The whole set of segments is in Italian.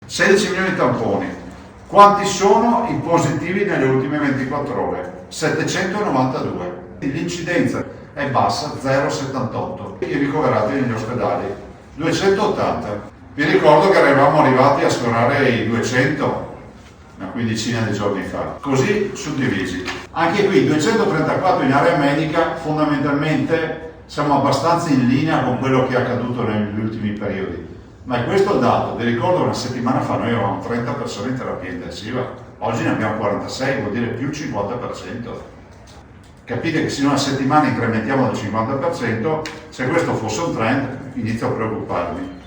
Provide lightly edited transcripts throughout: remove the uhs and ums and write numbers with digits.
16 milioni di tamponi. Quanti sono i positivi nelle ultime 24 ore? 792. L'incidenza è bassa, 0,78. I ricoverati negli ospedali, 280. Vi ricordo che eravamo arrivati a sfiorare i 200 una quindicina di giorni fa, così suddivisi. Anche qui 234 in area medica, fondamentalmente siamo abbastanza in linea con quello che è accaduto negli ultimi periodi. Ma è questo il dato. Vi ricordo una settimana fa noi avevamo 30 persone in terapia intensiva, oggi ne abbiamo 46, vuol dire più il 50%. Capite che se in una settimana incrementiamo del 50%, se questo fosse un trend, inizio a preoccuparmi.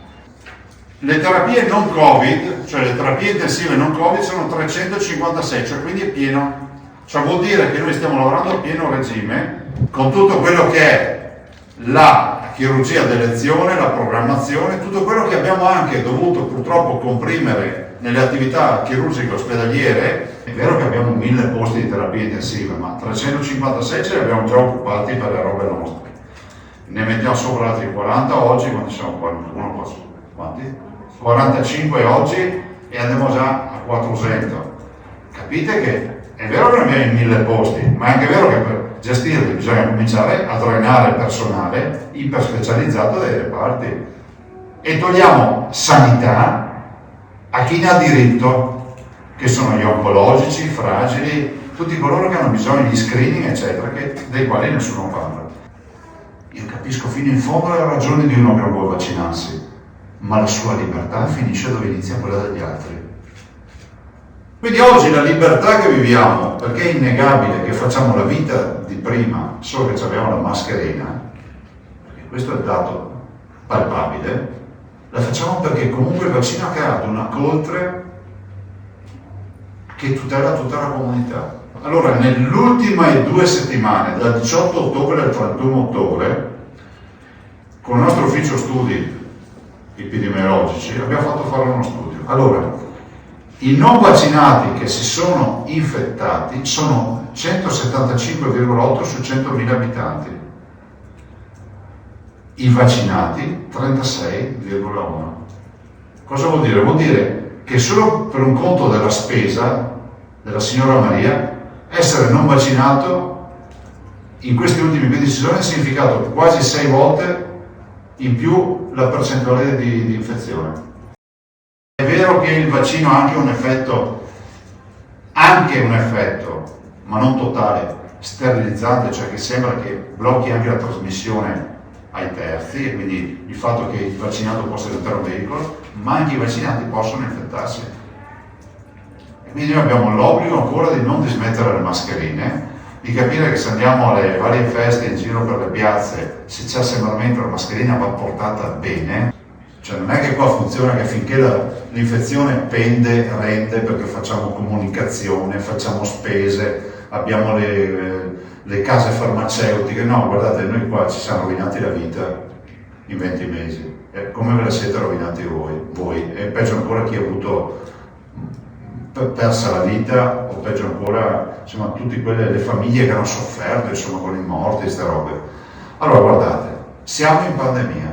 Le terapie non Covid, cioè le terapie intensive non Covid, sono 356, cioè quindi è pieno. Cioè vuol dire che noi stiamo lavorando a pieno regime con tutto quello che è la chirurgia d'elezione, la programmazione, tutto quello che abbiamo anche dovuto purtroppo comprimere nelle attività chirurgiche ospedaliere. È vero che abbiamo 1000 posti di terapia intensiva, ma 356 ce li abbiamo già occupati per le robe nostre. Ne mettiamo sopra altri 40 oggi, quanti sono? 41, quanti? 45 oggi e andiamo già a 400. Capite che è vero che abbiamo 1000 posti, ma è anche vero che per gestirli bisogna cominciare a drenare personale iperspecializzato dai reparti e togliamo sanità a chi ne ha diritto, che sono gli oncologici, i fragili, tutti coloro che hanno bisogno di screening eccetera, dei quali nessuno parla. Io capisco fino in fondo le ragioni di uno che non vuole vaccinarsi, ma la sua libertà finisce dove inizia quella degli altri. Quindi oggi la libertà che viviamo, perché è innegabile che facciamo la vita di prima, solo che abbiamo la mascherina, perché questo è il dato palpabile, la facciamo perché comunque il vaccino ha creato una coltre che tutela tutta la comunità. Allora, nelle ultime 2 settimane, dal 18 ottobre al 31 ottobre, con il nostro ufficio studi epidemiologici abbiamo fatto fare uno studio. Allora, i non vaccinati che si sono infettati sono 175,8 su 100.000 abitanti. I vaccinati 36,1. Cosa vuol dire? Vuol dire che solo per un conto della spesa della signora Maria, essere non vaccinato in questi ultimi 15 giorni ha significato quasi 6 volte in più la percentuale di infezione. È vero che il vaccino ha anche un effetto, ma non totale, sterilizzante, cioè che sembra che blocchi anche la trasmissione ai terzi, e quindi il fatto che il vaccinato possa diventare un veicolo, ma anche i vaccinati possono infettarsi. E quindi noi abbiamo l'obbligo ancora di non dismettere le mascherine, di capire che se andiamo alle varie feste in giro per le piazze, se c'è assembramento la mascherina va portata bene, cioè non è che qua funziona che finché l'infezione pende, rende, perché facciamo comunicazione, facciamo spese, abbiamo le case farmaceutiche, no, guardate, noi qua ci siamo rovinati la vita in 20 mesi, come ve la siete rovinati voi, e peggio ancora chi ha avuto persa la vita, o peggio ancora, insomma, tutte le famiglie che hanno sofferto, insomma, con i morti, queste robe. Allora guardate, siamo in pandemia,